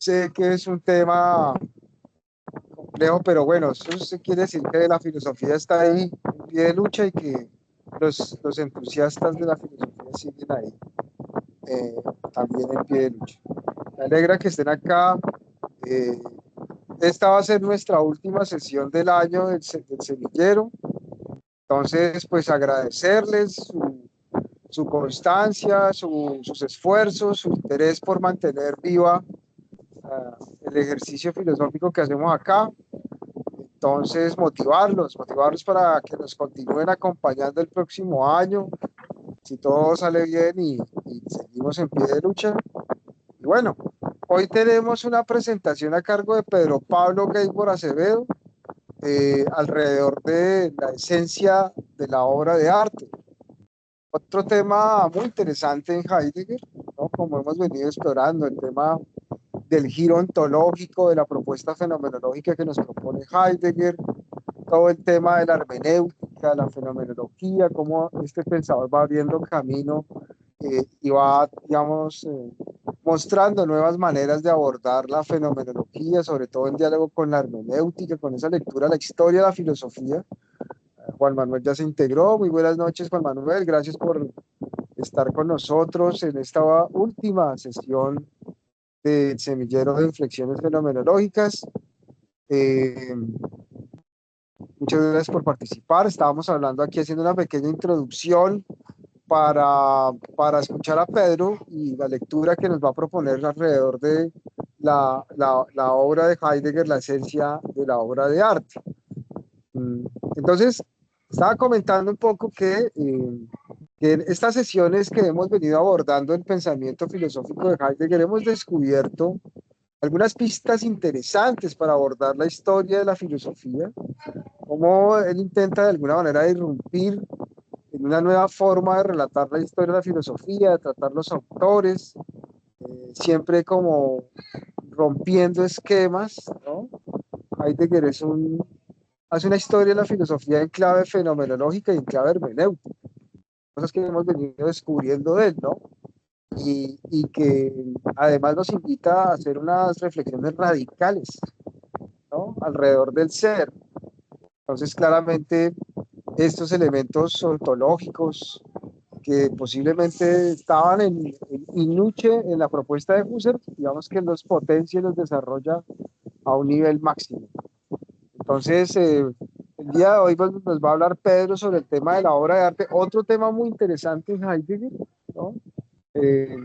sé que es un tema complejo, pero bueno, eso se quiere decir que la filosofía está ahí en pie de lucha y que los entusiastas de la filosofía siguen ahí, eh, también en pie de lucha. Me alegra que estén acá. eh, Esta va a ser nuestra última sesión del año del semillero. Entonces, pues agradecerles su constancia, sus esfuerzos, su interés por mantener viva el ejercicio filosófico que hacemos acá. Entonces, motivarlos para que nos continúen acompañando el próximo año, si todo sale bien y seguimos en pie de lucha. Y bueno, hoy tenemos una presentación a cargo de Pedro Pablo Gaybor Acevedo, alrededor de la esencia de la obra de arte. Otro tema muy interesante en Heidegger, ¿no? Como hemos venido explorando, el tema del giro ontológico, de la propuesta fenomenológica que nos propone Heidegger, todo el tema de la hermenéutica, la fenomenología, cómo este pensador va abriendo camino y va, digamos, mostrando nuevas maneras de abordar la fenomenología, sobre todo en diálogo con la hermenéutica, con esa lectura de la historia de la filosofía. Juan Manuel ya se integró. Muy buenas noches, Juan Manuel. Gracias por estar con nosotros en esta última sesión del Semillero de Inflexiones Fenomenológicas. Eh, Muchas gracias por participar. Estábamos hablando aquí, haciendo una pequeña introducción para escuchar a Pedro y la lectura que nos va a proponer alrededor de la obra de Heidegger, la esencia de la obra de arte. Mm, Entonces, estaba comentando un poco que en estas sesiones que hemos venido abordando el pensamiento filosófico de Heidegger, hemos descubierto algunas pistas interesantes para abordar la historia de la filosofía, cómo él intenta de alguna manera irrumpir en una nueva forma de relatar la historia de la filosofía, de tratar los autores, siempre como rompiendo esquemas, ¿no? Heidegger hace una historia de la filosofía en clave fenomenológica y en clave hermenéutica, cosas que hemos venido descubriendo de él, ¿no? Y que además nos invita a hacer unas reflexiones radicales, ¿no? Alrededor del ser. Entonces, claramente, estos elementos ontológicos que posiblemente estaban en Nietzsche, en la propuesta de Husserl, digamos que los potencia y los desarrolla a un nivel máximo. Entonces, el día de hoy pues, nos va a hablar Pedro sobre el tema de la obra de arte, otro tema muy interesante en Heidegger, ¿no? Eh,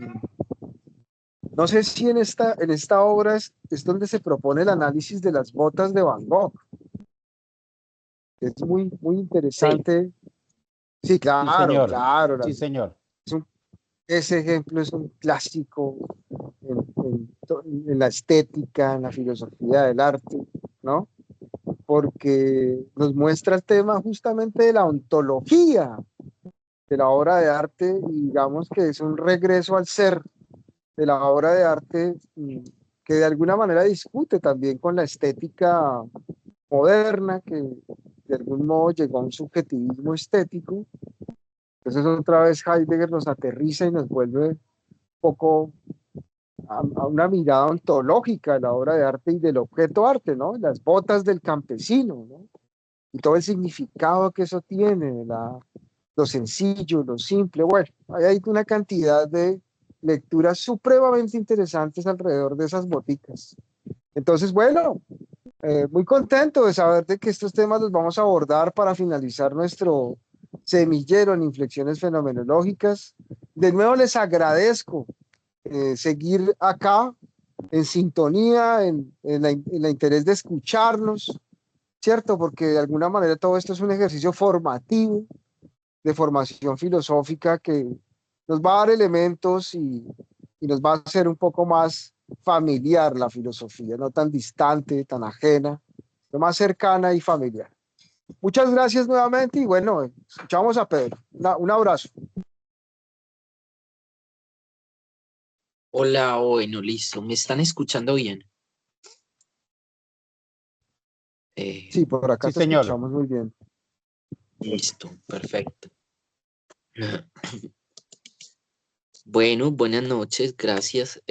no sé si en esta obra es donde se propone el análisis de las botas de Van Gogh. Es muy Sí, interesante. Sí, sí, claro, señor. claro. Sí, señor. Es un- Ese ejemplo es un clásico en la estética, en la filosofía del arte, ¿no? Porque nos muestra el tema justamente de la ontología de la obra de arte y digamos que es un regreso al ser de la obra de arte que de alguna manera discute también con la estética moderna, que de algún modo llegó a un subjetivismo estético. Entonces otra vez Heidegger nos aterriza y nos vuelve un poco a una mirada ontológica de la obra de arte y del objeto arte, ¿no? Las botas del campesino, ¿no? Y todo el significado que eso tiene, lo sencillo, lo simple. Bueno, hay una cantidad de lecturas supremamente interesantes alrededor de esas boticas. Entonces, bueno, muy contento de saber de que estos temas los vamos a abordar para finalizar nuestro semillero en inflexiones fenomenológicas. De nuevo les agradezco seguir acá en sintonía, en la interés de escucharnos, ¿cierto? Porque de alguna manera todo esto es un ejercicio formativo, de formación filosófica que nos va a dar elementos y nos va a hacer un poco más familiar la filosofía, no tan distante, tan ajena, sino más cercana y familiar. Muchas gracias nuevamente y bueno, escuchamos a Pedro. Un abrazo. Hola, bueno, listo. ¿Me están escuchando bien? Eh, Sí, por acá Sí, te señor. escuchamos muy bien. Listo, perfecto. Bueno, buenas noches, gracias.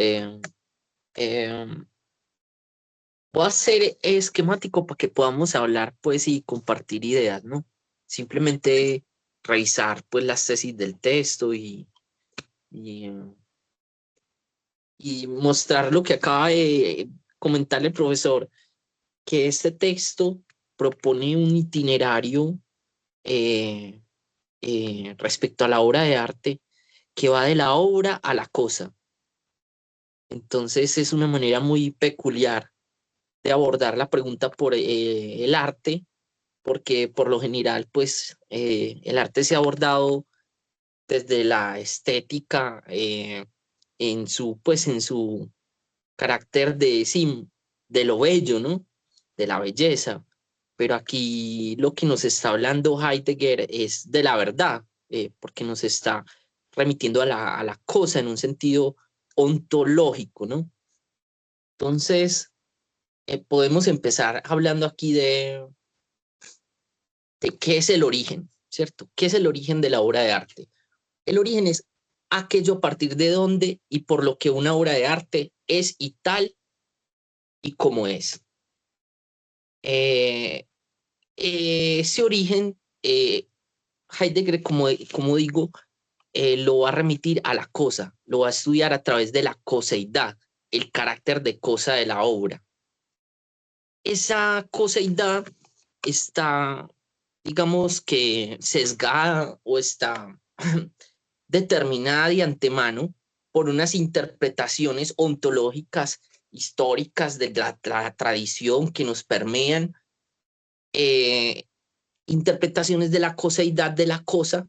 Voy a ser esquemático para que podamos hablar, pues, y compartir ideas, ¿no? Simplemente revisar, pues, las tesis del texto y, y mostrar lo que acaba de comentar el profesor, que este texto propone un itinerario eh, respecto a la obra de arte que va de la obra a la cosa. Entonces es una manera muy peculiar de abordar la pregunta por el arte, porque por lo general, pues, el arte se ha abordado desde la estética pues, en su carácter de, sí, de lo bello, ¿no? De la belleza. Pero aquí lo que nos está hablando Heidegger es de la verdad, porque nos está remitiendo a la cosa en un sentido ontológico, ¿no? Entonces, podemos empezar hablando aquí de qué es el origen, ¿cierto? ¿Qué es el origen de la obra de arte? El origen es aquello a partir de donde y por lo que una obra de arte es y tal y como es. Eh, Ese origen, Heidegger, como digo, lo va a remitir a la cosa, lo va a estudiar a través de la coseidad, el carácter de cosa de la obra. Esa coseidad está, digamos que sesgada o está determinada de antemano por unas interpretaciones ontológicas históricas de la tradición que nos permean, eh, interpretaciones de la coseidad de la cosa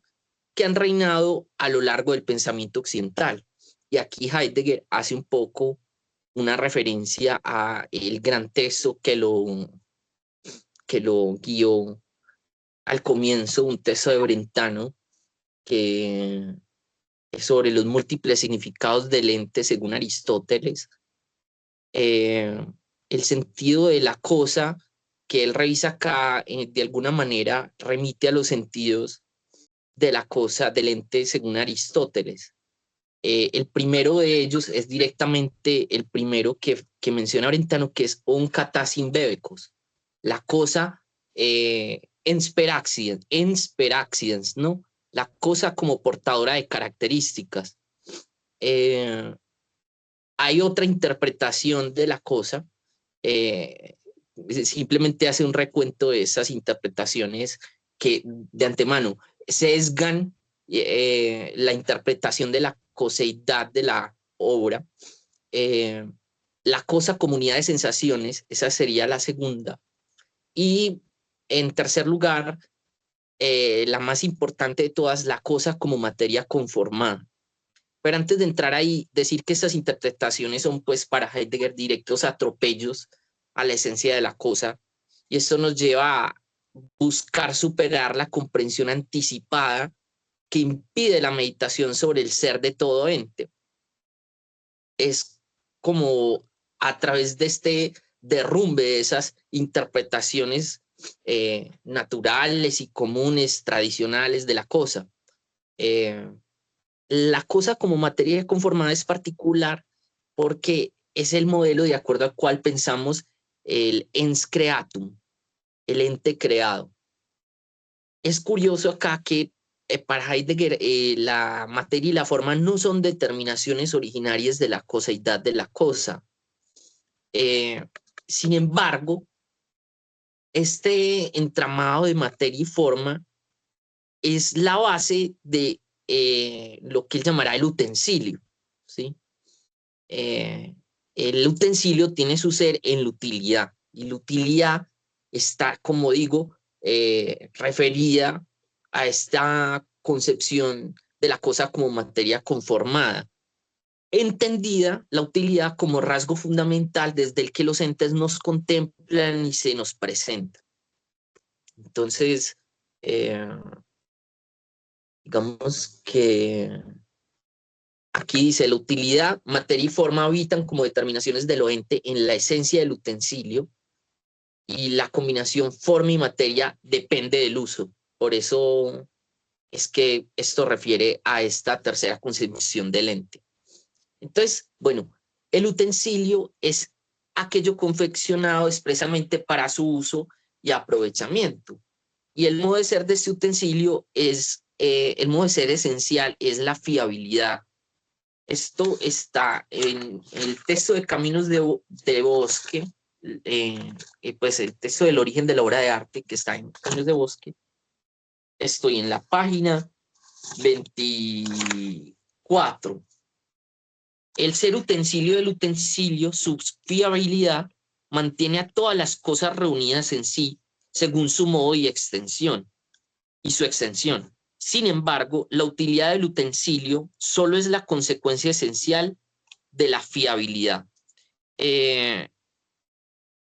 que han reinado a lo largo del pensamiento occidental. Y aquí Heidegger hace un poco una referencia a el gran texto que lo guió al comienzo, un texto de Brentano, que es sobre los múltiples significados del ente según Aristóteles. Eh, el sentido de la cosa que él revisa acá, de alguna manera, remite a los sentidos de la cosa, del ente según Aristóteles. El primero de ellos es directamente el primero que menciona Brentano, que es un katasin bebecos, la cosa ens per accidens, ¿no? La cosa como portadora de características. Eh, Hay otra interpretación de la cosa, eh, simplemente hace un recuento de esas interpretaciones que de antemano sesgan la interpretación de la coseidad de la obra. Eh, la cosa comunidad de sensaciones, esa sería la segunda. Y en tercer lugar, la más importante de todas, la cosa como materia conformada. Pero antes de entrar ahí, decir que estas interpretaciones son, pues, para Heidegger directos atropellos a la esencia de la cosa, y esto nos lleva a buscar superar la comprensión anticipada que impide la meditación sobre el ser de todo ente. Es como a través de este derrumbe de esas interpretaciones naturales y comunes, tradicionales de la cosa. Eh, la cosa como materia conformada es particular porque es el modelo de acuerdo al cual pensamos el ens creatum, el ente creado. Es curioso acá que para Heidegger la materia y la forma no son determinaciones originarias de la coseidad de la cosa. Eh, Sin embargo, este entramado de materia y forma es la base de lo que él llamará el utensilio, ¿sí? Eh, el utensilio tiene su ser en la utilidad y la utilidad está, como digo, referida a esta concepción de la cosa como materia conformada, entendida la utilidad como rasgo fundamental desde el que los entes nos contemplan y se nos presentan. Entonces, eh, digamos que aquí dice, la utilidad, materia y forma habitan como determinaciones del ente en la esencia del utensilio y la combinación forma y materia depende del uso. Por eso es que esto refiere a esta tercera concepción del ente. Entonces, bueno, el utensilio es aquello confeccionado expresamente para su uso y aprovechamiento. Y el modo de ser de este utensilio es, el modo de ser esencial es la fiabilidad. Esto está en el texto de Caminos de Bosque, pues el texto del origen de la obra de arte que está en Caminos de Bosque. Estoy en la página 24. El ser utensilio del utensilio, su fiabilidad, mantiene a todas las cosas reunidas en sí, según su modo y extensión, y su extensión. Sin embargo, la utilidad del utensilio solo es la consecuencia esencial de la fiabilidad.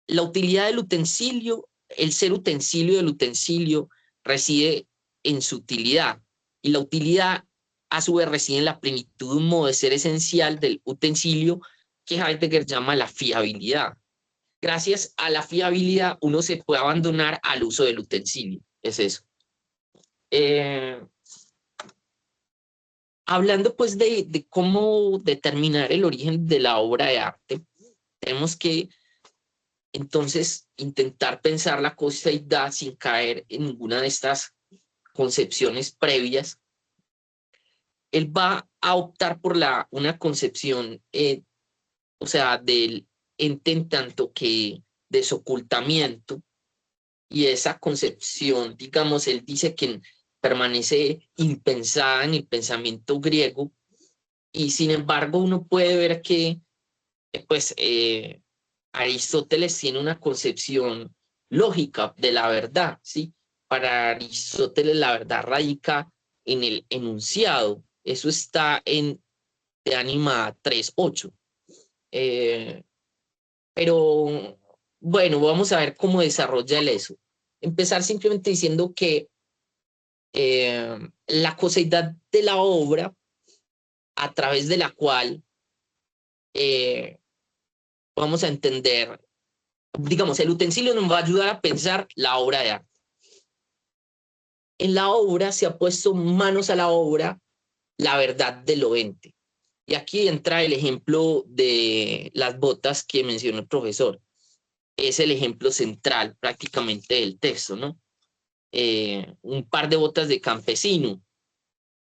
La utilidad del utensilio, el ser utensilio del utensilio reside en su utilidad, y la utilidad a su vez reside en la plenitud de un modo de ser esencial del utensilio que Heidegger llama la fiabilidad. Gracias a la fiabilidad uno se puede abandonar al uso del utensilio, es eso. Hablando pues de cómo determinar el origen de la obra de arte, tenemos que entonces intentar pensar la causalidad sin caer en ninguna de estas concepciones previas. Él va a optar por una concepción, o sea, del ente en tanto que desocultamiento, y esa concepción, digamos, él dice que permanece impensada en el pensamiento griego, y sin embargo uno puede ver que pues Aristóteles tiene una concepción lógica de la verdad, ¿sí? Para Aristóteles la verdad radica en el enunciado. Eso está en De Ánima 3.8. Pero bueno, vamos a ver cómo desarrolla él eso. Empezar simplemente diciendo que la causalidad de la obra a través de la cual vamos a entender, digamos, el utensilio nos va a ayudar a pensar la obra de arte. En la obra se ha puesto manos a la obra la verdad de lo ente. Y aquí entra el ejemplo de las botas que mencionó el profesor. Es el ejemplo central prácticamente del texto, ¿no? Un par de botas de campesino.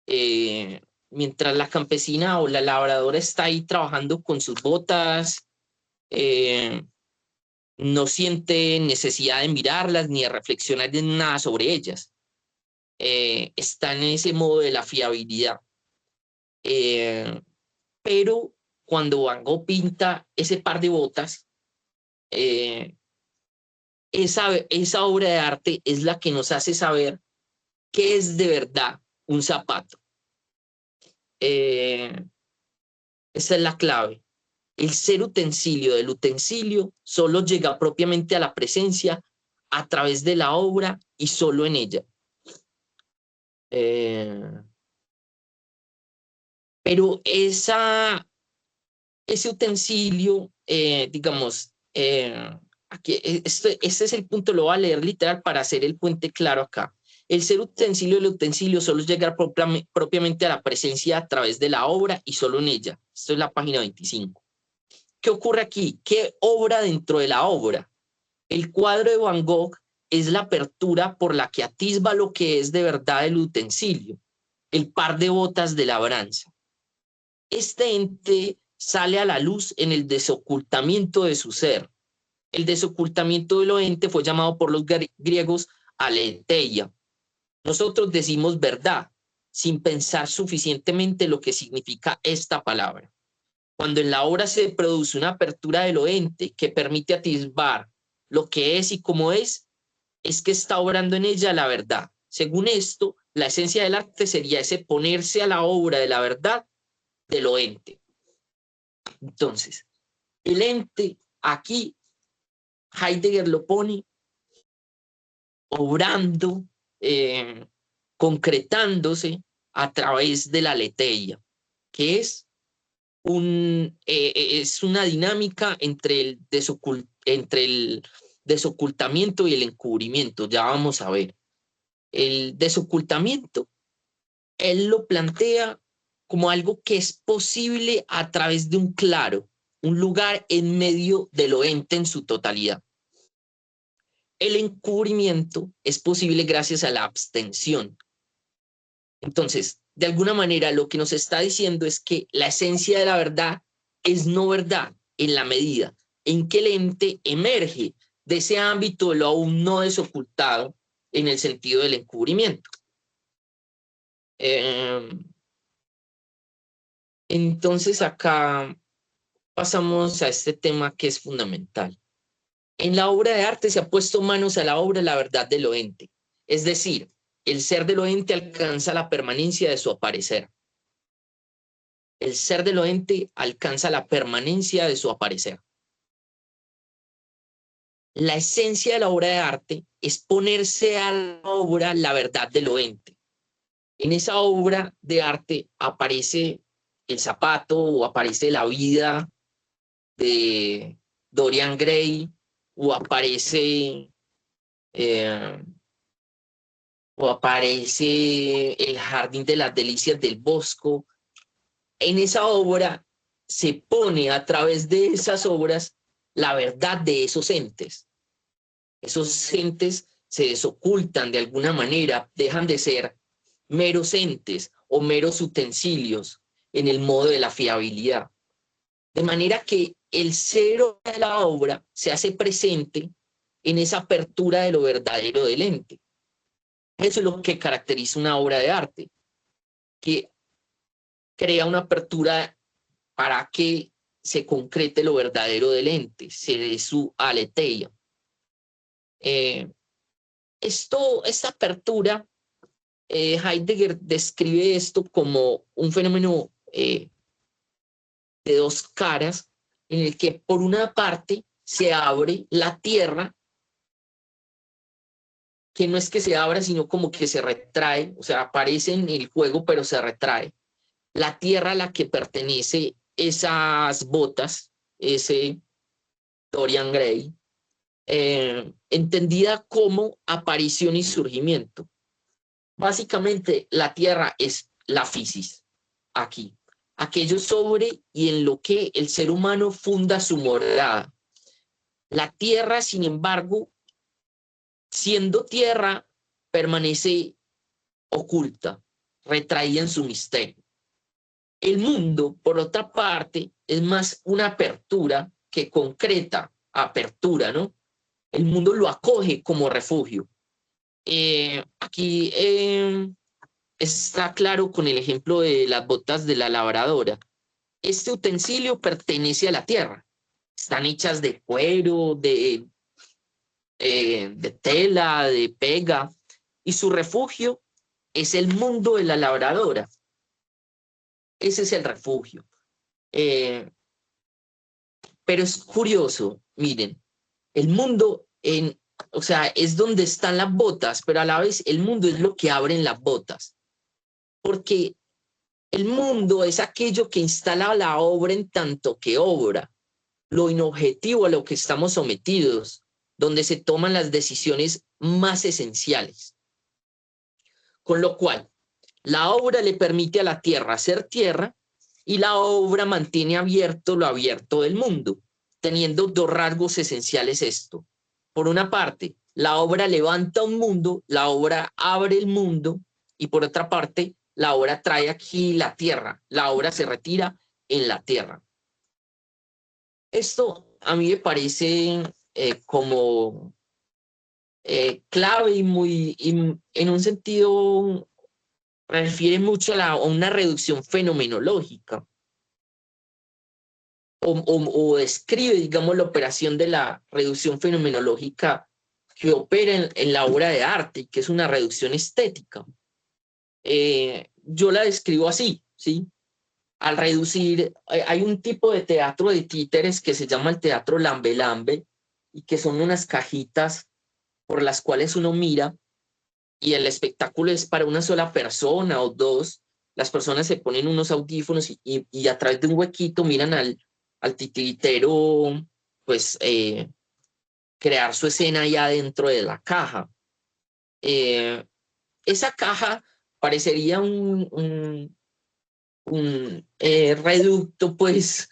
Mientras la campesina o la labradora está ahí trabajando con sus botas, no siente necesidad de mirarlas ni de reflexionar en nada sobre ellas. Está en ese modo de la fiabilidad. Pero cuando Van Gogh pinta ese par de botas, esa obra de arte es la que nos hace saber qué es de verdad un zapato. Esa es la clave. El ser utensilio del utensilio solo llega propiamente a la presencia a través de la obra y solo en ella. Pero ese utensilio, digamos, aquí, este es el punto, lo voy a leer literal para hacer el puente claro acá. El ser utensilio del utensilio solo es llegar propiamente a la presencia a través de la obra y solo en ella. Esto es la página 25. ¿Qué ocurre aquí? ¿Qué obra dentro de la obra? El cuadro de Van Gogh es la apertura por la que atisba lo que es de verdad el utensilio, el par de botas de labranza. Este ente sale a la luz en el desocultamiento de su ser. El desocultamiento de lo ente fue llamado por los griegos aletheia. Nosotros decimos verdad sin pensar suficientemente lo que significa esta palabra. Cuando en la obra se produce una apertura de lo ente que permite atisbar lo que es y cómo es que está obrando en ella la verdad. Según esto, la esencia del arte sería ese ponerse a la obra de la verdad de lo ente. Entonces, el ente aquí, Heidegger lo pone obrando, concretándose a través de la aletheia, que es una dinámica entre el desocultamiento y el encubrimiento. Ya vamos a ver. El desocultamiento, él lo plantea como algo que es posible a través de un claro. un lugar en medio de lo ente en su totalidad. El encubrimiento es posible gracias a la abstención. Entonces, de alguna manera, lo que nos está diciendo es que la esencia de la verdad es no verdad en la medida en que el ente emerge de ese ámbito de lo aún no desocultado en el sentido del encubrimiento. Entonces, acá pasamos a este tema que es fundamental. En la obra de arte se ha puesto manos a la obra la verdad de lo ente, es decir, el ser de lo ente alcanza la permanencia de su aparecer. El ser de lo ente alcanza la permanencia de su aparecer. La esencia de la obra de arte es ponerse a la obra la verdad de lo ente. En esa obra de arte aparece el zapato o aparece la vida de Dorian Gray o eh, aparece el jardín de las delicias del Bosco. En esa obra se pone a través de esas obras la verdad de esos entes. Esos entes se desocultan de alguna manera, dejan de ser meros entes o meros utensilios en el modo de la fiabilidad. De manera que el cero de la obra se hace presente en esa apertura de lo verdadero del ente. Eso es lo que caracteriza una obra de arte, que crea una apertura para que se concrete lo verdadero del ente, se dé su aletheia. Esta apertura, Heidegger describe esto como un fenómeno de dos caras, en el que por una parte se abre la tierra, que no es que se abra, sino como que se retrae, o sea, aparece en el juego, pero se retrae. La tierra a la que pertenece esas botas, ese Dorian Gray, entendida como aparición y surgimiento. Básicamente, la tierra es la fisis, aquí, aquello sobre y en lo que el ser humano funda su morada. La tierra, sin embargo, siendo tierra, permanece oculta, retraída en su misterio. El mundo, por otra parte, es más una apertura que concreta apertura, ¿no? El mundo lo acoge como refugio. Aquí está claro con el ejemplo de las botas de la labradora. Este utensilio pertenece a la tierra. Están hechas de cuero, de tela, de pega, y su refugio es el mundo de la labradora. Ese es el refugio. Pero es curioso, miren, el mundo o sea, es donde están las botas, pero a la vez el mundo es lo que abren las botas, porque el mundo es aquello que instala la obra en tanto que obra, lo inobjetivo a lo que estamos sometidos, donde se toman las decisiones más esenciales. Con lo cual, la obra le permite a la tierra ser tierra y la obra mantiene abierto lo abierto del mundo, teniendo dos rasgos esenciales esto. Por una parte, la obra levanta un mundo, la obra abre el mundo, y por otra parte, la obra trae aquí la tierra, la obra se retira en la tierra. Esto a mí me parece como clave y en un sentido refiere mucho a una reducción fenomenológica o describe, digamos, la operación de la reducción fenomenológica que opera en la obra de arte, que es una reducción estética. Yo la describo así, ¿sí? Al reducir, hay un tipo de teatro de títeres que se llama el teatro lambe-lambe y que son unas cajitas por las cuales uno mira y el espectáculo es para una sola persona o dos. Las personas se ponen unos audífonos y a través de un huequito miran al titiritero, pues, crear su escena allá dentro de la caja. Esa caja parecería un reducto, pues,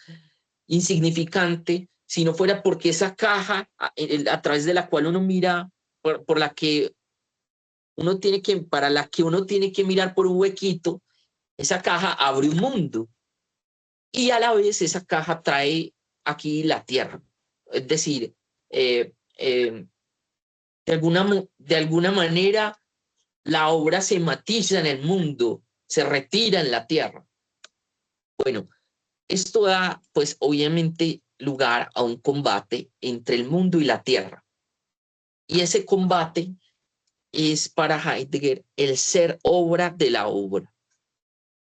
insignificante si no fuera porque esa caja a través de la cual uno mira, por la que uno tiene que, para la que uno tiene que mirar por un huequito, esa caja abre un mundo y a la vez esa caja trae aquí la tierra. Es decir, eh, eh, de alguna manera la obra se matiza en el mundo, se retira en la tierra. Bueno, esto da, pues, obviamente lugar a un combate entre el mundo y la tierra. Y ese combate es para Heidegger el ser obra de la obra.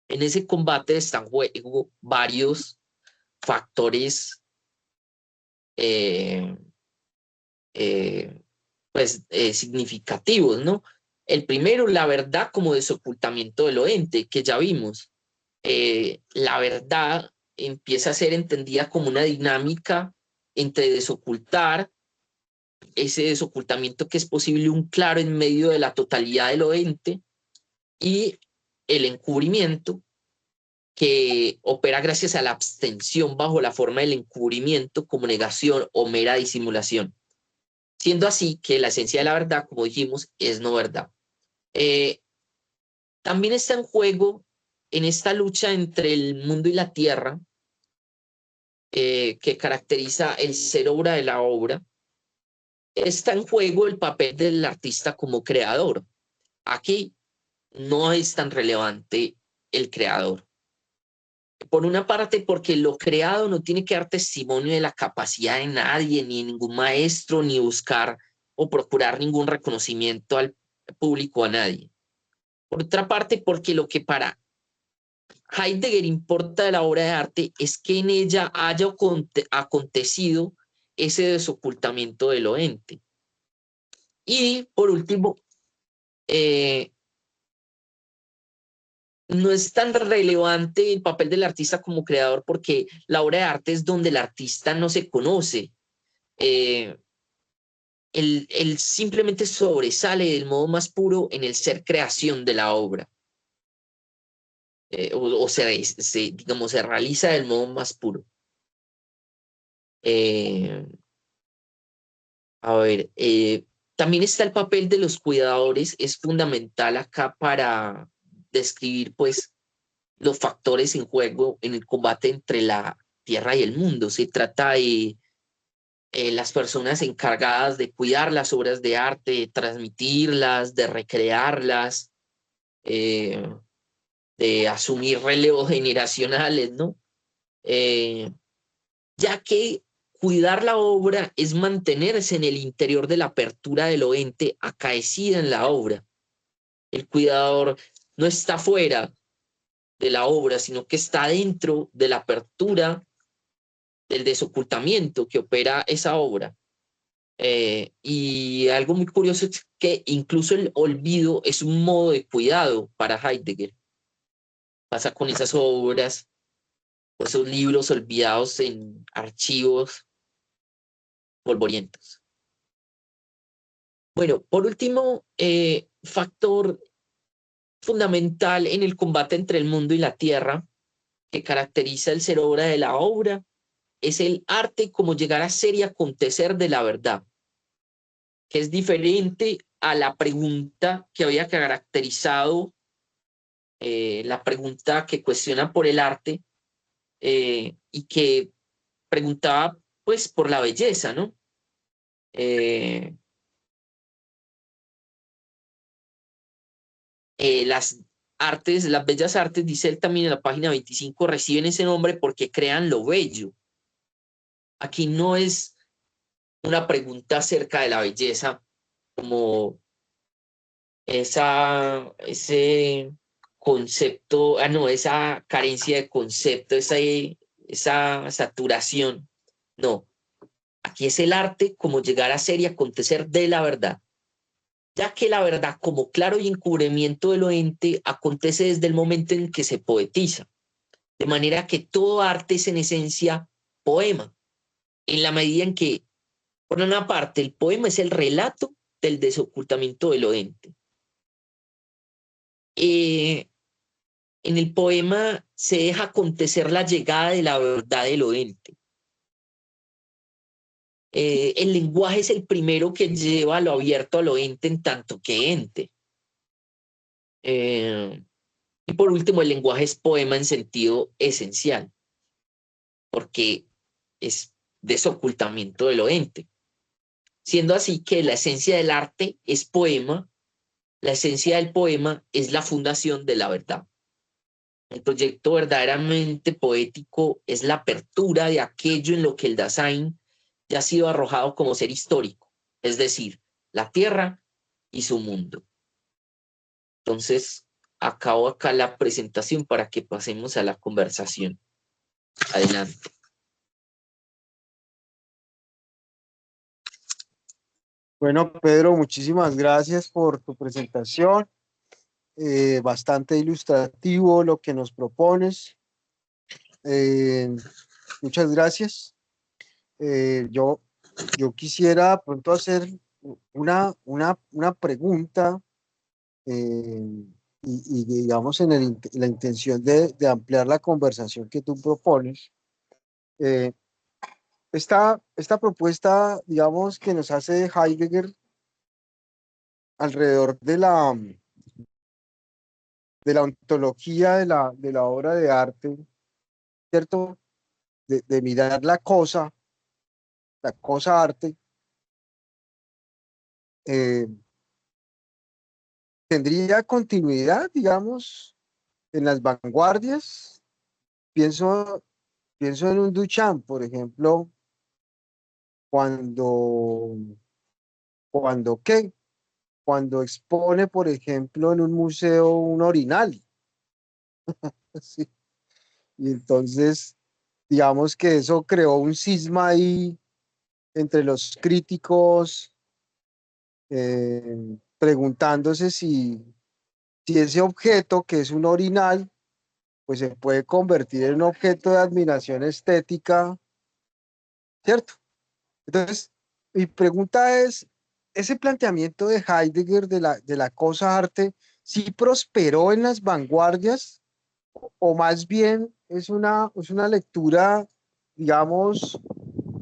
En ese combate están en juego varios factores eh, significativos, ¿no? El primero, la verdad como desocultamiento de lo ente, que ya vimos. La verdad empieza a ser entendida como una dinámica entre desocultar, ese desocultamiento que es posible un claro en medio de la totalidad de lo ente, y el encubrimiento, que opera gracias a la abstención bajo la forma del encubrimiento como negación o mera disimulación, siendo así que la esencia de la verdad, como dijimos, es no verdad. Eh, También está en juego en esta lucha entre el mundo y la tierra, que caracteriza el ser obra de la obra, está en juego el papel del artista como creador. Aquí no es tan relevante el creador. Por una parte, porque lo creado no tiene que dar testimonio de la capacidad de nadie, ni de ningún maestro, ni buscar o procurar ningún reconocimiento al público, a nadie. Por otra parte, porque lo que para Heidegger importa de la obra de arte es que en ella haya acontecido ese desocultamiento de lo ente. Y por último, eh, no es tan relevante el papel del artista como creador porque la obra de arte es donde el artista no se conoce. Eh, él simplemente sobresale del modo más puro en el ser creación de la obra. Digamos, se realiza del modo más puro. Eh, A ver, también está el papel de los cuidadores, es fundamental acá para describir pues los factores en juego en el combate entre la tierra y el mundo. Se trata de las personas encargadas de cuidar las obras de arte, de transmitirlas, de recrearlas, eh, de asumir relevos generacionales, ¿no? Ya que cuidar la obra es mantenerse en el interior de la apertura del ente acaecida en la obra. El cuidador no está fuera de la obra, sino que está dentro de la apertura del desocultamiento que opera esa obra. Y algo muy curioso es que incluso el olvido es un modo de cuidado para Heidegger. Pasa con esas obras, esos libros olvidados en archivos polvorientos. Bueno, por último, factor fundamental en el combate entre el mundo y la tierra, que caracteriza el ser obra de la obra, es el arte como llegar a ser y acontecer de la verdad, que es diferente a la pregunta que había caracterizado, la pregunta que cuestiona por el arte, y que preguntaba pues por la belleza, ¿no? Las artes, las bellas artes, dice él también en la página 25, reciben ese nombre porque crean lo bello. Aquí no es una pregunta acerca de la belleza como ese concepto, no, esa carencia de concepto, esa saturación. No, aquí es el arte como llegar a ser y acontecer de la verdad, ya que la verdad como claro y encubrimiento de lo ente acontece desde el momento en que se poetiza. De manera que todo arte es en esencia poema, en la medida en que, por una parte, el poema es el relato del desocultamiento del ente. En el poema se deja acontecer la llegada de la verdad del ente. El lenguaje es el primero que lleva lo abierto a lo ente en tanto que ente. Y por último, el lenguaje es poema en sentido esencial, porque es desocultamiento de lo ente. Siendo así que la esencia del arte es poema, la esencia del poema es la fundación de la verdad. El proyecto verdaderamente poético es la apertura de aquello en lo que el Dasein ya ha sido arrojado como ser histórico, es decir, la tierra y su mundo. Entonces, acabo acá la presentación para que pasemos a la conversación. Adelante. Bueno, Pedro, muchísimas gracias por tu presentación. Bastante ilustrativo lo que nos propones. Muchas gracias. Yo quisiera pronto hacer una pregunta y digamos la intención de ampliar la conversación que tú propones. Eh, esta propuesta, digamos, que nos hace Heidegger alrededor de la ontología de la obra de arte, ¿cierto? De mirar la cosa arte, eh, tendría continuidad, digamos, en las vanguardias. Pienso, pienso en un Duchamp, por ejemplo, cuando, ¿qué? Cuando expone, por ejemplo, en un museo un orinal. ¿Sí? Y entonces, digamos que eso creó un cisma ahí entre los críticos, preguntándose si ese objeto, que es un orinal, pues se puede convertir en un objeto de admiración estética, ¿cierto? Entonces, mi pregunta es, ese planteamiento de Heidegger de la cosa arte, ¿sí prosperó en las vanguardias o más bien es una lectura, digamos,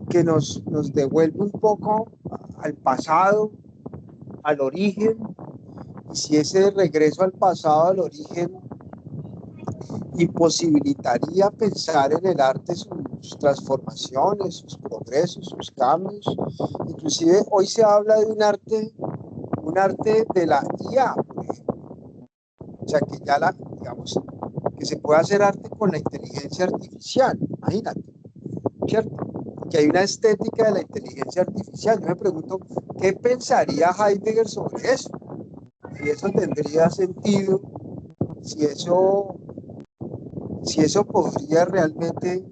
que nos devuelve un poco al pasado, al origen? Y si ese regreso al pasado, al origen, imposibilitaría pensar en el arte sus transformaciones, sus progresos, sus cambios. Inclusive hoy se habla de un arte de la IA, por ejemplo. O sea, que ya digamos, que se puede hacer arte con la inteligencia artificial, imagínate, ¿cierto? Que hay una estética de la inteligencia artificial. Yo me pregunto, ¿qué pensaría Heidegger sobre eso? Si eso tendría sentido, si eso podría realmente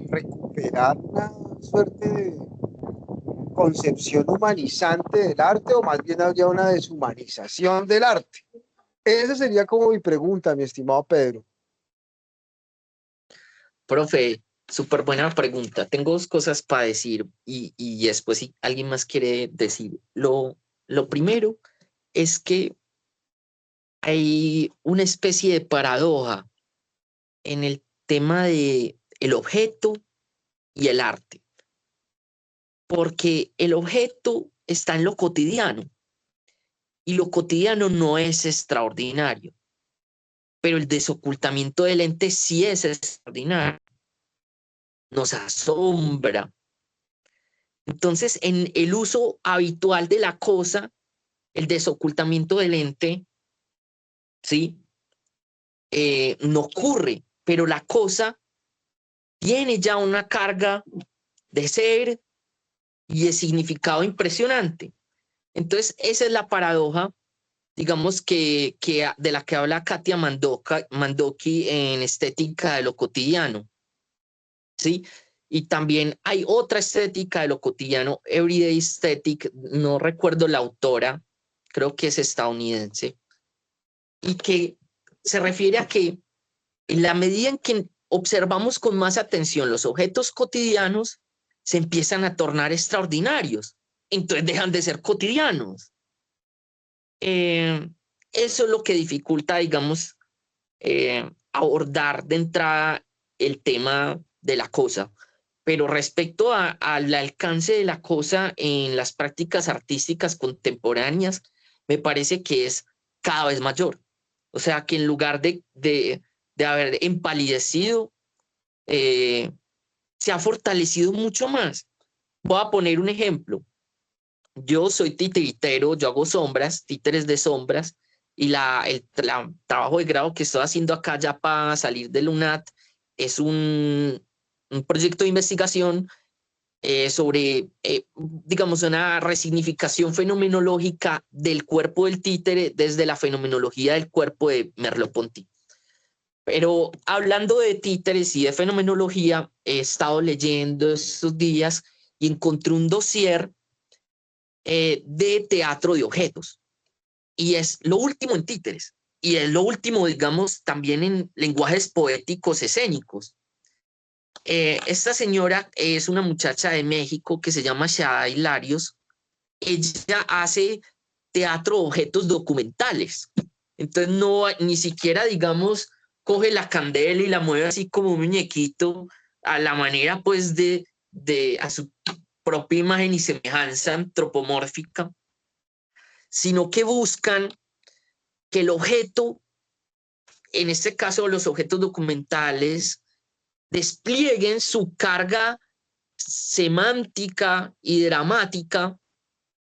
recuperar una suerte de concepción humanizante del arte o más bien habría una deshumanización del arte. Esa sería como mi pregunta, mi estimado Pedro. Profe, súper buena pregunta. Tengo dos cosas para decir y después si alguien más quiere decir. Lo primero es que hay una especie de paradoja en el tema de el objeto y el arte, porque el objeto está en lo cotidiano y lo cotidiano no es extraordinario, pero el desocultamiento del ente sí es extraordinario, nos asombra. Entonces, en el uso habitual de la cosa, el desocultamiento del ente, ¿sí? No ocurre, pero la cosa tiene ya una carga de ser y de significado impresionante. Entonces, esa es la paradoja, digamos, que de la que habla Katia Mandoki en Estética de lo Cotidiano, ¿sí? Y también hay otra estética de lo cotidiano, Everyday Aesthetic, no recuerdo la autora, creo que es estadounidense, y que se refiere a que en la medida en que observamos con más atención los objetos cotidianos, se empiezan a tornar extraordinarios, entonces dejan de ser cotidianos. Eh, Eso es lo que dificulta, digamos, abordar de entrada el tema de la cosa. pero respecto al alcance de la cosa en las prácticas artísticas contemporáneas, me parece que es cada vez mayor. O sea, que en lugar de haber empalidecido, eh, se ha fortalecido mucho más. Voy a poner un ejemplo. Yo soy titiritero, yo hago sombras, títeres de sombras, y el trabajo de grado que estoy haciendo acá ya para salir del UNAT es un proyecto de investigación sobre, digamos, una resignificación fenomenológica del cuerpo del títere desde la fenomenología del cuerpo de Merleau-Ponty. Pero hablando de títeres y de fenomenología, he estado leyendo estos días y encontré un dossier de teatro de objetos. Y es lo último en títeres. Y es lo último, digamos, también en lenguajes poéticos escénicos. Esta señora es una muchacha de México que se llama Shada Hilarios. Ella hace teatro de objetos documentales. Entonces no, ni siquiera, digamos, coge la candela y la mueve así como un muñequito a la manera, pues, a su propia imagen y semejanza antropomórfica, sino que buscan que el objeto, en este caso los objetos documentales, desplieguen su carga semántica y dramática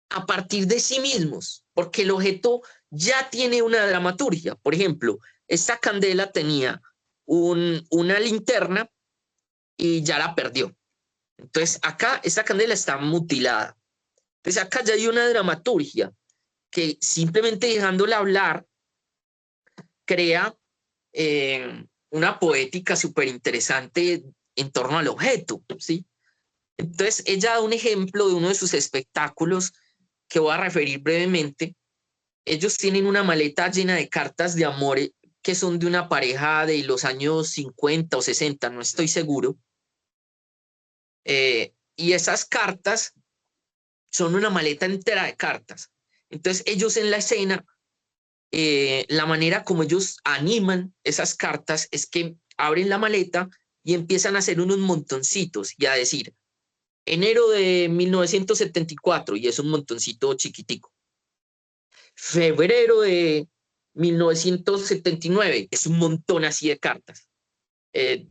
a partir de sí mismos, porque el objeto ya tiene una dramaturgia. Por ejemplo, esta candela tenía una linterna y ya la perdió. Entonces acá esta candela está mutilada. Entonces acá ya hay una dramaturgia que simplemente dejándola hablar crea una poética súper interesante en torno al objeto, ¿sí? Entonces ella da un ejemplo de uno de sus espectáculos que voy a referir brevemente. Ellos tienen una maleta llena de cartas de amor que son de una pareja de los años 50 o 60, no estoy seguro. Y esas cartas son una maleta entera de cartas. Entonces ellos en la escena, la manera como ellos animan esas cartas es que abren la maleta y empiezan a hacer unos montoncitos y a decir, enero de 1974, y es un montoncito chiquitico. Febrero de 1979, es un montón así de cartas. Eh,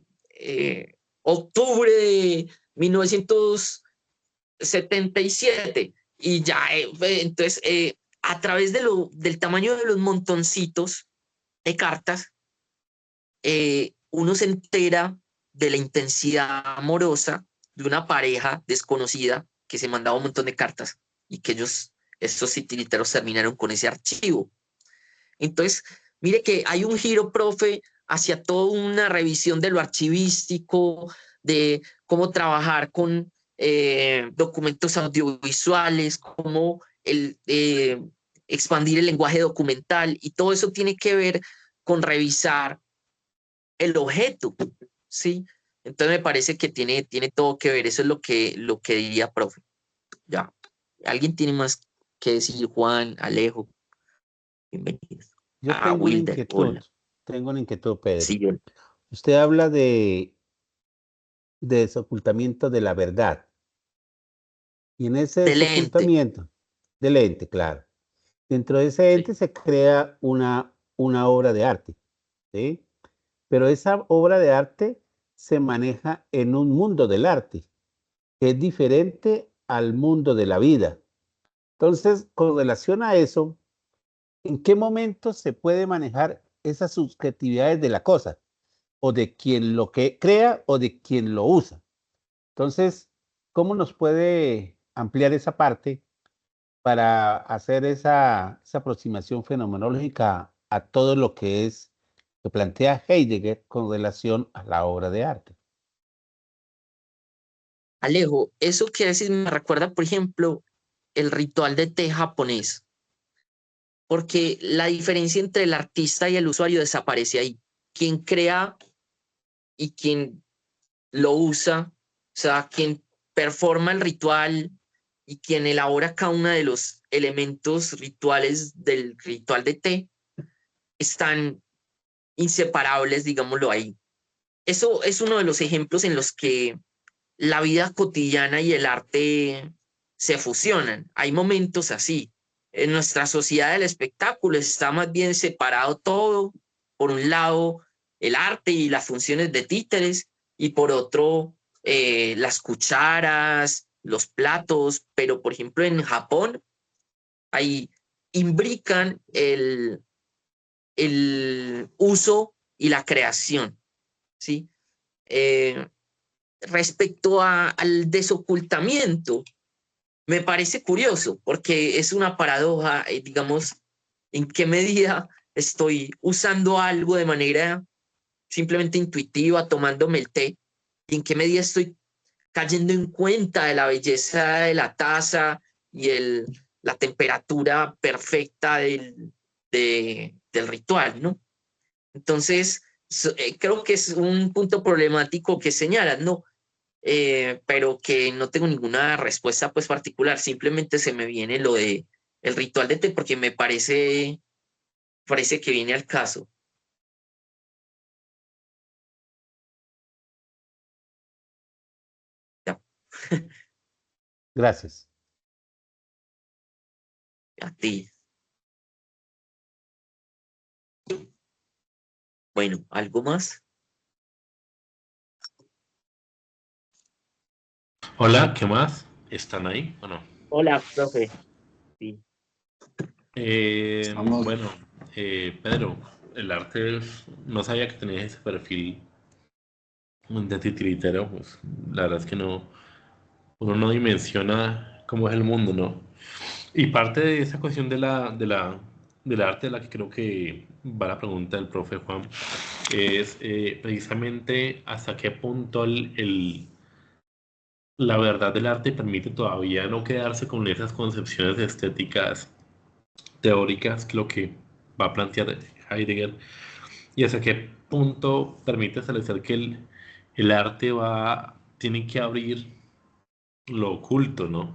Octubre de 1977, y ya, entonces, a través del tamaño de los montoncitos de cartas, uno se entera de la intensidad amorosa de una pareja desconocida que se mandaba un montón de cartas y que estos titiriteros terminaron con ese archivo. Entonces, mire que hay un giro, profe, hacia toda una revisión de lo archivístico, de cómo trabajar con documentos audiovisuales, cómo expandir el lenguaje documental, y todo eso tiene que ver con revisar el objeto, ¿sí? Entonces me parece que tiene todo que ver, eso es lo que diría, profe. Ya. ¿Alguien tiene más que decir? Juan, Alejo, bienvenidos. Yo Wilder, hola. tengo una inquietud, Pedro. Sí, yo. Usted habla de desocultamiento de la verdad. Y en ese Del ente. desocultamiento del ente, claro. Dentro de ese ente Sí. se crea una obra de arte, ¿sí? Pero esa obra de arte se maneja en un mundo del arte, que es diferente al mundo de la vida. Entonces, con relación a eso, ¿en qué momento se puede manejar esas subjetividades de la cosa? O de quien lo que crea o de quien lo usa. Entonces, ¿cómo nos puede ampliar esa parte para hacer esa aproximación fenomenológica a todo lo que plantea Heidegger con relación a la obra de arte? Alejo, eso que decís me recuerda, por ejemplo, el ritual de té japonés, porque la diferencia entre el artista y el usuario desaparece ahí. Quien crea y quien lo usa, o sea, quien performa el ritual y quien elabora cada uno de los elementos rituales del ritual de té, están inseparables, digámoslo ahí. Eso es uno de los ejemplos en los que la vida cotidiana y el arte se fusionan. Hay momentos así. En nuestra sociedad del espectáculo está más bien separado todo. Por un lado, el arte y las funciones de títeres, y por otro, las cucharas, los platos. Pero, por ejemplo, en Japón, ahí imbrican el uso y la creación, ¿sí? Eh, Respecto al desocultamiento, me parece curioso porque es una paradoja, digamos, en qué medida estoy usando algo de manera simplemente intuitiva, tomándome el té, y en qué medida estoy cayendo en cuenta de la belleza de la taza y la temperatura perfecta del ritual, ¿no? Entonces, creo que es un punto problemático que señalan, ¿no? Pero que no tengo ninguna respuesta pues particular, simplemente se me viene lo de el ritual de té porque parece que viene al caso. Ya, Gracias. a ti. Bueno, ¿algo más? Hola, ¿qué más? ¿Están ahí o no? Hola, profe. Sí. Estamos, Bueno, Pedro, el arte no sabía que tenías ese perfil de titiritero, pues la verdad es que no, uno no dimensiona cómo es el mundo, ¿no? Y parte de esa cuestión del arte de la que creo que va la pregunta del profe Juan es precisamente hasta qué punto la verdad del arte permite todavía no quedarse con esas concepciones estéticas teóricas, que es lo que va a plantear Heidegger, y hasta qué punto permite establecer que el arte tiene que abrir lo oculto, ¿no?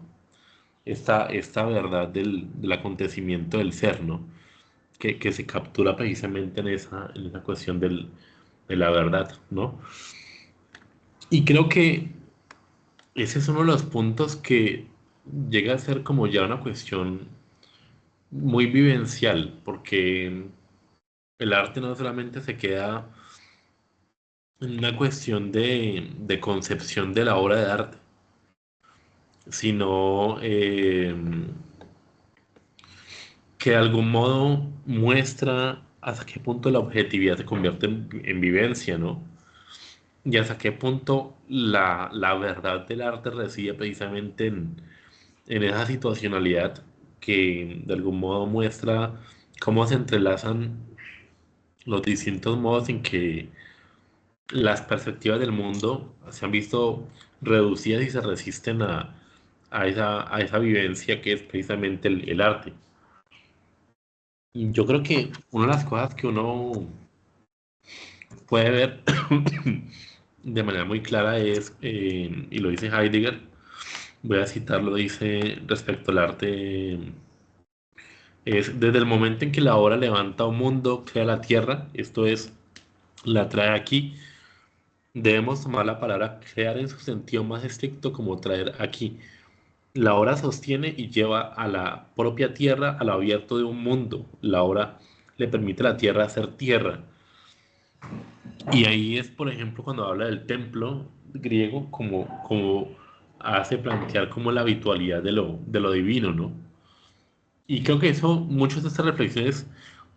Esta verdad del acontecimiento del ser, ¿no? Que se captura precisamente en esa cuestión de la verdad, ¿no? Y creo que ese es uno de los puntos que llega a ser como ya una cuestión muy vivencial, porque el arte no solamente se queda en una cuestión de concepción de la obra de arte, sino que de algún modo muestra hasta qué punto la objetividad se convierte en vivencia, ¿no? Y hasta qué punto la verdad del arte reside precisamente en esa situacionalidad que de algún modo muestra cómo se entrelazan los distintos modos en que las perspectivas del mundo se han visto reducidas y se resisten a esa vivencia que es precisamente el arte. Y yo creo que una de las cosas que uno puede ver de manera muy clara es, y lo dice Heidegger, voy a citarlo, dice respecto al arte, es desde el momento en que la obra levanta un mundo, crea la tierra, esto es, la trae aquí. Debemos tomar la palabra crear en su sentido más estricto como traer aquí. La obra sostiene y lleva a la propia tierra al abierto de un mundo. La obra le permite a la tierra ser tierra. Y ahí es, por ejemplo, cuando habla del templo griego, como hace plantear como la habitualidad de lo divino, ¿no? Y creo que eso, muchas de estas reflexiones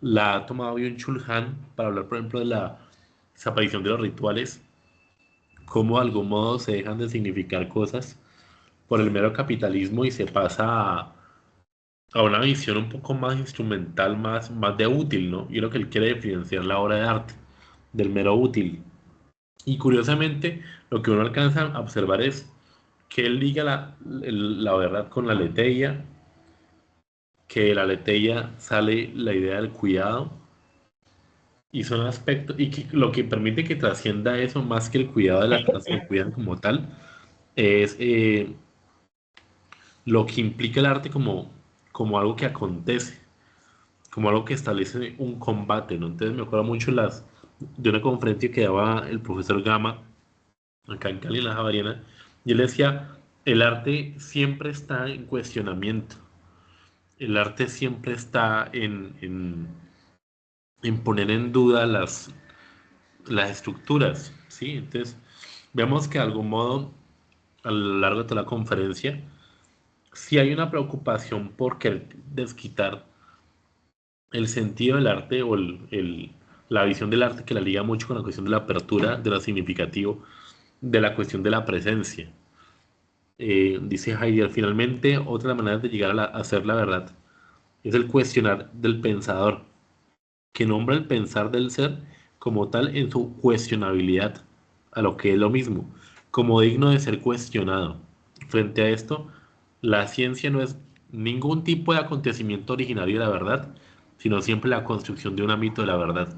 la ha tomado Byung-Chul Han para hablar, por ejemplo, de la desaparición de los rituales, cómo de algún modo se dejan de significar cosas por el mero capitalismo y se pasa a una visión un poco más instrumental, más de útil, ¿no? Yo creo que él quiere diferenciar la obra de arte del mero útil. Y curiosamente, lo que uno alcanza a observar es que él liga la verdad con la aletheia, que de la aletheia sale la idea del cuidado, y son aspectos, y que lo que permite que trascienda eso más que el cuidado de las personas que cuidan como tal, es lo que implica el arte como algo que acontece, como algo que establece un combate, ¿no? Entonces me acuerdo mucho de una conferencia que daba el profesor Gama, acá en Cali, en la Javariana, Y él decía, el arte siempre está en cuestionamiento, el arte siempre está en poner en duda las estructuras, ¿sí? Entonces, vemos que de algún modo, a lo largo de toda la conferencia, sí hay una preocupación por querer desquitar el sentido del arte o la visión del arte que la liga mucho con la cuestión de la apertura, de lo significativo, de la cuestión de la presencia. Dice Heidegger, finalmente, otra manera de llegar a ser la verdad es el cuestionar del pensador, que nombra el pensar del ser como tal en su cuestionabilidad, a lo que es lo mismo, como digno de ser cuestionado. Frente a esto, la ciencia no es ningún tipo de acontecimiento originario de la verdad, sino siempre la construcción de un ámbito de la verdad,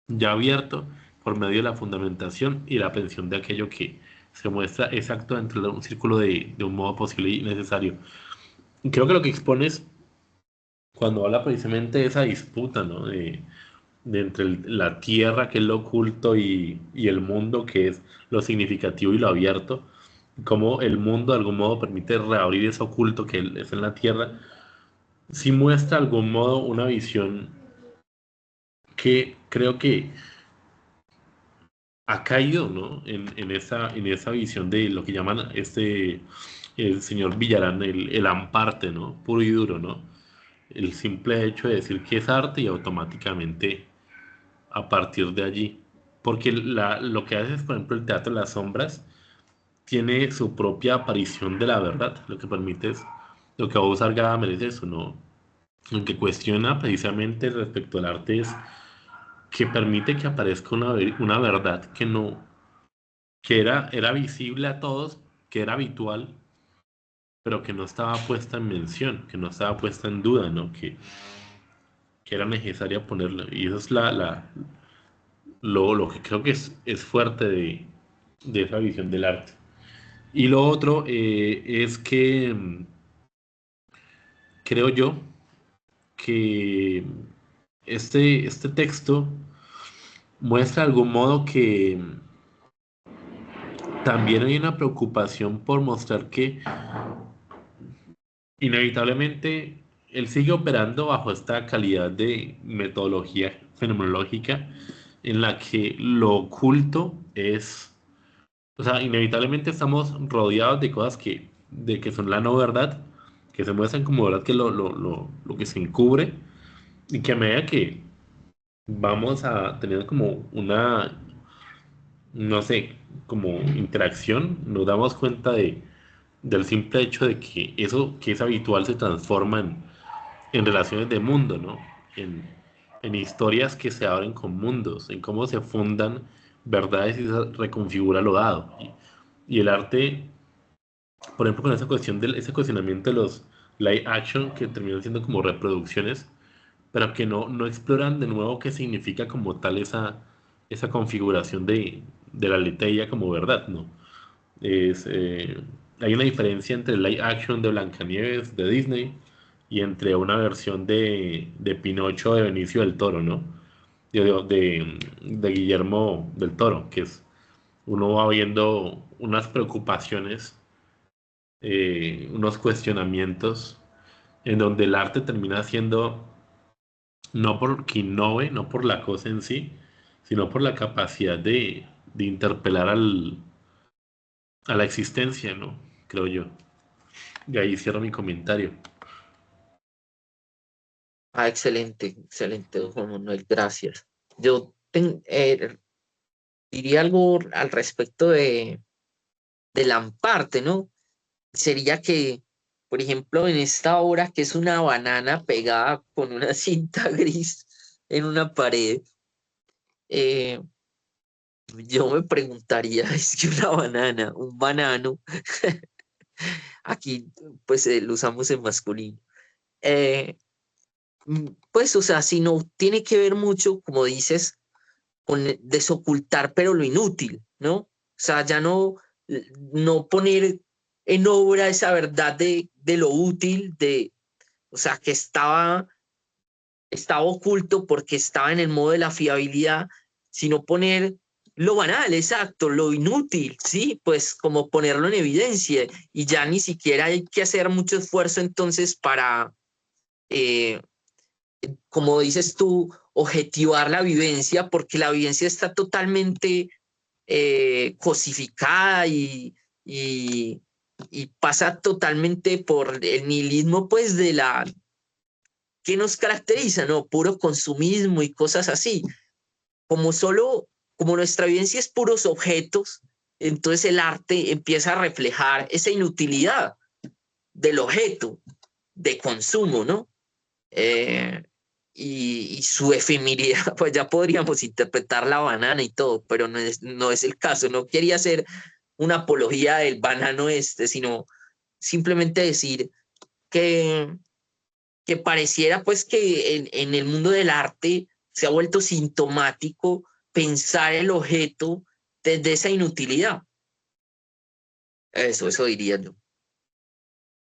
ya abierto por medio de la fundamentación y la aprehensión de aquello que se muestra exacto dentro de un círculo de un modo posible y necesario. Y creo que lo que expones cuando habla precisamente de esa disputa, ¿no? De entre la tierra, que es lo oculto, y el mundo, que es lo significativo y lo abierto, cómo el mundo de algún modo permite reabrir eso oculto que es en la tierra, sí muestra de algún modo una visión que creo que ha caído, ¿no? En esa visión de lo que llaman el señor Villarán, el amparte, ¿no? Puro y duro, ¿no? El simple hecho de decir que es arte y automáticamente a partir de allí. Porque lo que hace es, por ejemplo, el teatro de las sombras tiene su propia aparición de la verdad. Lo que permite es, lo que va a usar Gadamer es eso, ¿no? Lo que cuestiona precisamente respecto al arte es que permite que aparezca una verdad que no, que era visible a todos, que era habitual, pero que no estaba puesta en mención, que no estaba puesta en duda, ¿no? Que era necesaria ponerla. Y eso es lo que creo que es fuerte de esa visión del arte. Y lo otro es que creo yo que este texto muestra de algún modo que también hay una preocupación por mostrar que inevitablemente él sigue operando bajo esta calidad de metodología fenomenológica en la que lo oculto es, o sea, inevitablemente estamos rodeados de cosas que son la no verdad, que se muestran como verdad, que lo que se encubre, y que a medida que vamos a tener como una, no sé, como interacción, nos damos cuenta del simple hecho de que eso que es habitual se transforma en relaciones de mundo, ¿no? En historias que se abren con mundos, en cómo se fundan verdades y se reconfigura lo dado. Y el arte, por ejemplo, con esa cuestión ese cuestionamiento de los live action que terminan siendo como reproducciones, pero que no exploran de nuevo qué significa como tal esa configuración de la leteia como verdad, ¿no? Es, hay una diferencia entre el live action de Blancanieves de Disney y entre una versión de Pinocho de Benicio del Toro, ¿no? De Guillermo del Toro, que es, uno va viendo unas preocupaciones, unos cuestionamientos, en donde el arte termina siendo, no porque innove, no por la cosa en sí, sino por la capacidad de interpelar a la existencia, ¿no? Creo yo. Y ahí cierro mi comentario. Ah, excelente, excelente, Juan Manuel, gracias. Yo diría algo al respecto de Lamparte, ¿no? Sería que, por ejemplo, en esta obra, que es una banana pegada con una cinta gris en una pared, eh, yo me preguntaría, es que una banana, un banano, aquí pues lo usamos en masculino, eh, pues, o sea, si no tiene que ver mucho, como dices, con desocultar, pero lo inútil, ¿no? O sea, ya no poner en obra esa verdad de lo útil, o sea, que estaba oculto porque estaba en el modo de la fiabilidad, sino poner Lo banal, exacto, lo inútil, ¿sí? Pues como ponerlo en evidencia y ya ni siquiera hay que hacer mucho esfuerzo entonces para, eh, como dices tú, objetivar la vivencia, porque la vivencia está totalmente cosificada y, y pasa totalmente por el nihilismo, pues, de la que nos caracteriza, ¿no? Puro consumismo y cosas así. Como solo, como nuestra vivencia es puros objetos, entonces el arte empieza a reflejar esa inutilidad del objeto de consumo, ¿no? Eh, y su efemeridad, pues ya podríamos interpretar la banana y todo, pero no es el caso. No quería hacer una apología del banano sino simplemente decir que, que pareciera pues que en el mundo del arte se ha vuelto sintomático pensar el objeto desde esa inutilidad. Eso diría yo.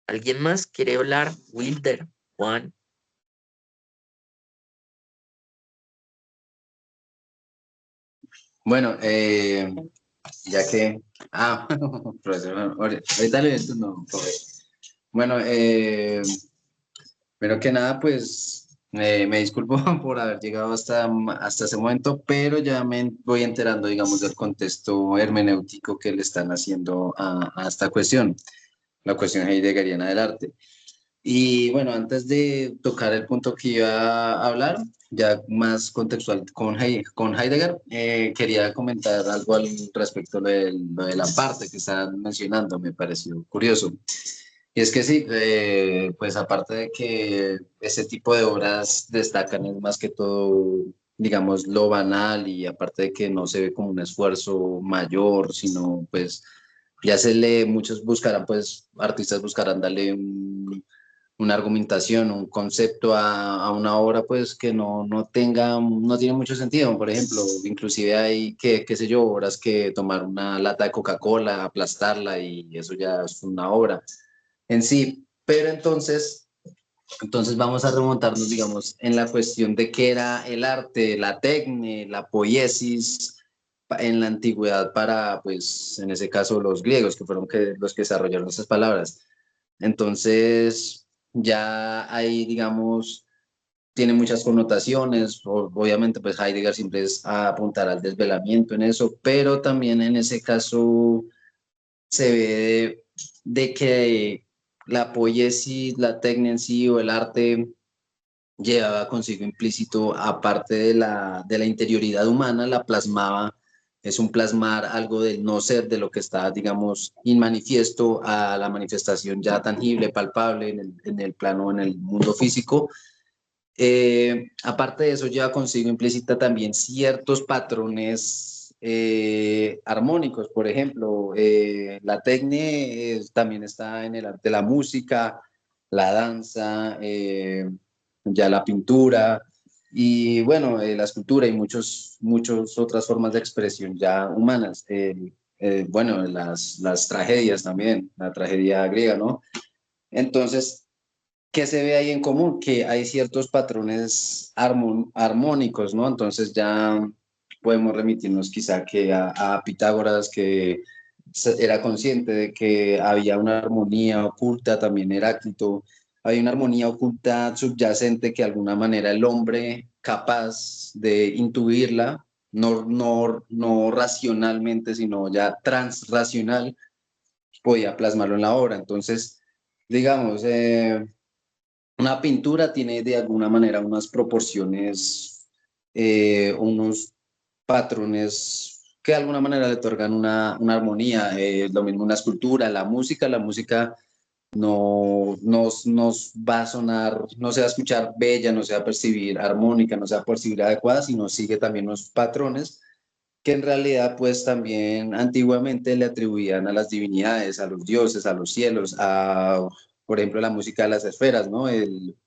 ¿Alguien más quiere hablar? Wilder, Juan. Bueno, ya que... Ah, profesor, ahorita le no, profe. Bueno, primero que nada, pues me disculpo por haber llegado hasta ese momento, pero ya me voy enterando, digamos, del contexto hermenéutico que le están haciendo a esta cuestión, la cuestión heideggeriana del arte. Y bueno, antes de tocar el punto que iba a hablar, ya más contextual con Heidegger, quería comentar algo al respecto lo de la parte que estaban mencionando, me pareció curioso. Y es que sí, pues aparte de que ese tipo de obras destacan es más que todo, digamos, lo banal y aparte de que no se ve como un esfuerzo mayor, sino pues ya se lee, muchos buscarán, pues artistas buscarán darle una argumentación, un concepto a una obra pues que no tenga, no tiene mucho sentido. Por ejemplo, inclusive hay, qué sé yo, obras que tomar una lata de Coca-Cola, aplastarla y eso ya es una obra en sí. Pero entonces vamos a remontarnos, digamos, en la cuestión de qué era el arte, la tecne, la poiesis en la antigüedad para, pues, en ese caso, los griegos, que fueron los que desarrollaron esas palabras. Entonces, ya ahí, digamos, tiene muchas connotaciones. Obviamente, pues Heidegger siempre es a apuntar al desvelamiento en eso, pero también en ese caso se ve de que la poiesis, la técnica en sí o el arte llevaba consigo implícito, aparte de la interioridad humana, la plasmaba, es un plasmar algo del no ser, de lo que está, digamos, inmanifiesto a la manifestación ya tangible, palpable en el plano, en el mundo físico. Aparte de eso, lleva consigo implícita también ciertos patrones armónicos. Por ejemplo, la tecne también está en el arte de la música, la danza, ya la pintura y bueno, la escultura y muchas otras formas de expresión ya humanas. Bueno, las tragedias también, la tragedia griega, ¿no? Entonces, ¿qué se ve ahí en común? Que hay ciertos patrones armónicos, ¿no? Entonces ya podemos remitirnos quizá que a Pitágoras, que era consciente de que había una armonía oculta, también Heráclito, hay una armonía oculta subyacente que de alguna manera el hombre capaz de intuirla, no racionalmente, sino ya transracional, podía plasmarlo en la obra. Entonces, digamos, una pintura tiene de alguna manera unas proporciones, unos patrones que de alguna manera le otorgan una armonía. Lo mismo una escultura, la música no nos va a sonar, no se va a escuchar bella, no se va a percibir armónica, no se va a percibir adecuada, sino sigue también unos patrones que en realidad pues también antiguamente le atribuían a las divinidades, a los dioses, a los cielos, a, por ejemplo, la música de las esferas, ¿no?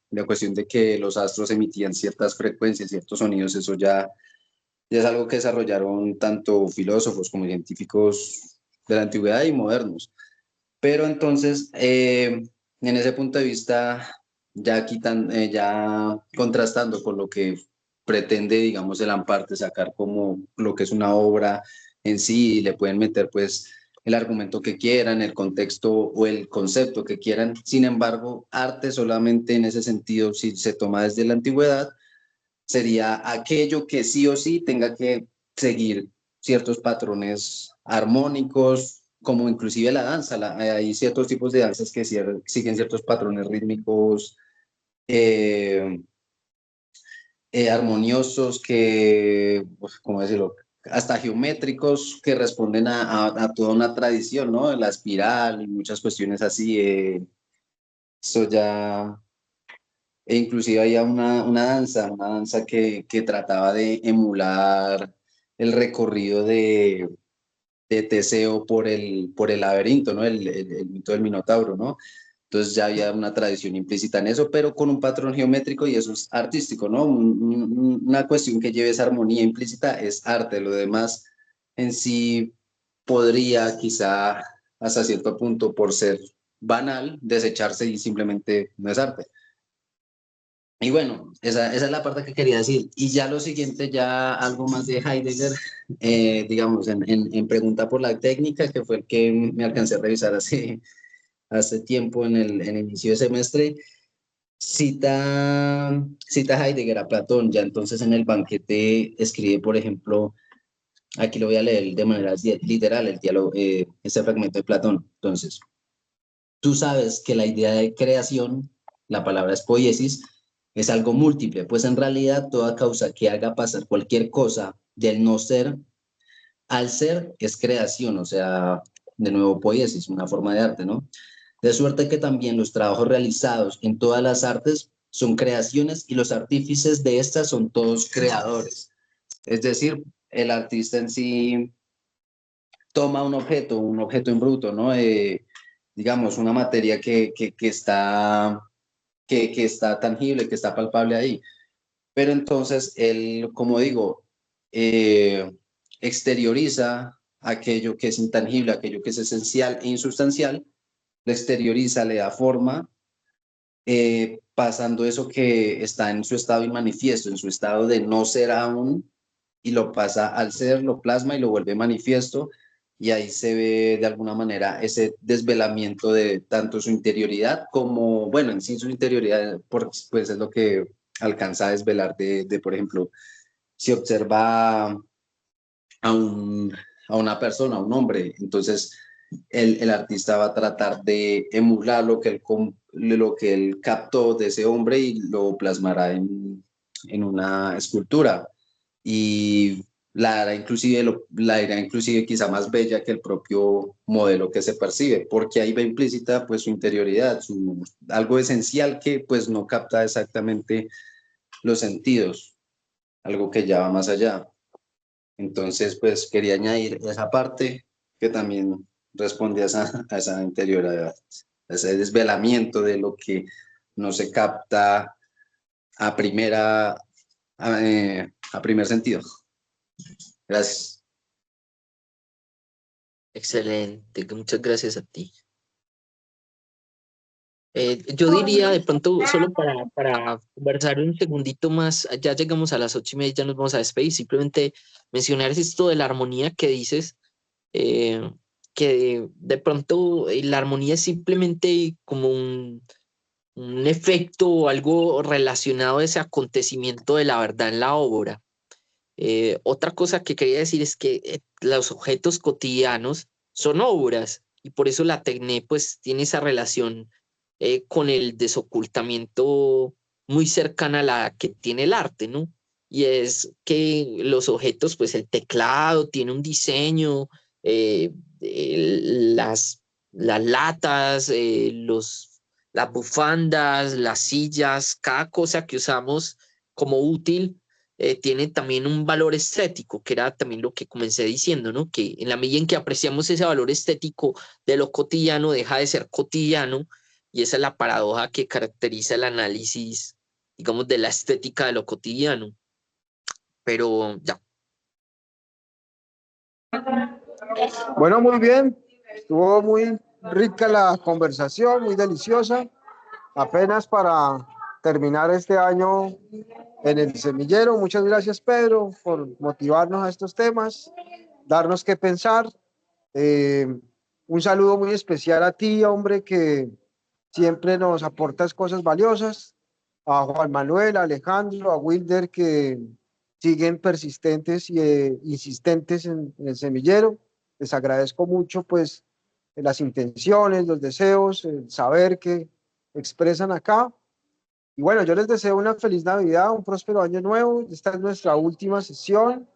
La cuestión de que los astros emitían ciertas frecuencias, ciertos sonidos, eso ya es algo que desarrollaron tanto filósofos como científicos de la antigüedad y modernos. Pero entonces, en ese punto de vista, ya contrastando con lo que pretende, digamos, el Amparte sacar como lo que es una obra en sí, y le pueden meter pues el argumento que quieran, el contexto o el concepto que quieran. Sin embargo, arte solamente en ese sentido, si se toma desde la antigüedad, sería aquello que sí o sí tenga que seguir ciertos patrones armónicos, como inclusive la danza. Hay ciertos tipos de danzas que siguen ciertos patrones rítmicos eh, armoniosos, que, pues, ¿cómo decirlo? Hasta geométricos, que responden a toda una tradición, ¿no? La espiral y muchas cuestiones así. Eso ya... E inclusive había una danza que trataba de emular el recorrido de Teseo por el laberinto, ¿no? El mito del Minotauro, ¿no? Entonces ya había una tradición implícita en eso, pero con un patrón geométrico, y eso es artístico, ¿no? Una cuestión que lleve esa armonía implícita es arte. Lo demás en sí podría quizá hasta cierto punto, por ser banal, desecharse y simplemente no es arte. Y bueno, esa es la parte que quería decir. Y ya lo siguiente, ya algo más de Heidegger, digamos, en pregunta por la técnica, que fue el que me alcancé a revisar hace tiempo en el inicio de semestre, cita Heidegger a Platón. Ya entonces en el banquete escribe, por ejemplo, aquí lo voy a leer de manera literal, el diálogo, este fragmento de Platón. Entonces, tú sabes que la idea de creación, la palabra es poiesis, es algo múltiple, pues en realidad toda causa que haga pasar cualquier cosa del no ser al ser es creación, o sea, de nuevo poiesis, una forma de arte, ¿no? De suerte que también los trabajos realizados en todas las artes son creaciones y los artífices de estas son todos creadores. Es decir, el artista en sí toma un objeto en bruto, ¿no? Digamos, una materia que está tangible, que está palpable ahí. Pero entonces él, como digo, eh, exterioriza aquello que es intangible, aquello que es esencial e insustancial, lo exterioriza, le da forma, pasando eso que está en su estado inmanifiesto, en su estado de no ser aún, y lo pasa al ser, lo plasma y lo vuelve manifiesto, y ahí se ve de alguna manera ese desvelamiento de tanto su interioridad como, bueno, en sí su interioridad, pues es lo que alcanza a desvelar por ejemplo, si observa a, un, a una persona, a un hombre, entonces el artista va a tratar de emular lo que él captó de ese hombre y lo plasmará en una escultura. Y la hará inclusive quizá más bella que el propio modelo que se percibe, porque ahí va implícita pues su interioridad, algo esencial que pues no capta exactamente los sentidos, algo que ya va más allá. Entonces pues quería añadir esa parte que también responde a esa interioridad, a ese desvelamiento de lo que no se capta a a primer sentido. Gracias. Excelente, muchas gracias a ti. Yo diría de pronto, solo para conversar un segundito más, ya llegamos a las 8:30, ya nos vamos a despedir, simplemente mencionar esto de la armonía que dices, que de pronto la armonía es simplemente como un efecto o algo relacionado a ese acontecimiento de la verdad en la obra. Otra cosa que quería decir es que los objetos cotidianos son obras y por eso la Tecné pues tiene esa relación con el desocultamiento muy cercana a la que tiene el arte, ¿no? Y es que los objetos, pues el teclado tiene un diseño, eh, las latas, las bufandas, las sillas, cada cosa que usamos como útil tiene también un valor estético, que era también lo que comencé diciendo, ¿no? Que en la medida en que apreciamos ese valor estético de lo cotidiano, deja de ser cotidiano, y esa es la paradoja que caracteriza el análisis, digamos, de la estética de lo cotidiano. Pero ya. Bueno, muy bien. Estuvo muy rica la conversación, muy deliciosa. Apenas para terminar este año en el semillero. Muchas gracias, Pedro, por motivarnos a estos temas, darnos que pensar. Un saludo muy especial a ti, hombre, que siempre nos aportas cosas valiosas, a Juan Manuel, a Alejandro, a Wilder, que siguen persistentes y insistentes en el semillero. Les agradezco mucho, pues, las intenciones, los deseos, el saber que expresan acá. Y bueno, yo les deseo una feliz Navidad, un próspero año nuevo. Esta es nuestra última sesión.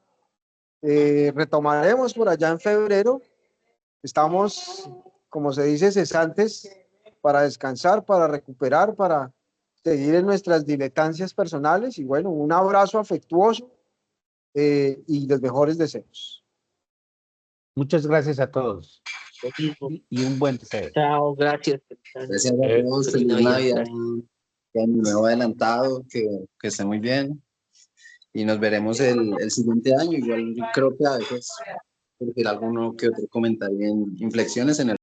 Retomaremos por allá en febrero. Estamos, como se dice, cesantes para descansar, para recuperar, para seguir en nuestras diletancias personales. Y bueno, un abrazo afectuoso y los mejores deseos. Muchas gracias a todos y un buen deseo. Chao, gracias. Gracias a todos, feliz Navidad, año nuevo adelantado, que esté muy bien. Y nos veremos el siguiente año. Igual yo creo que a veces, por decir alguno que otro comentario en inflexiones en el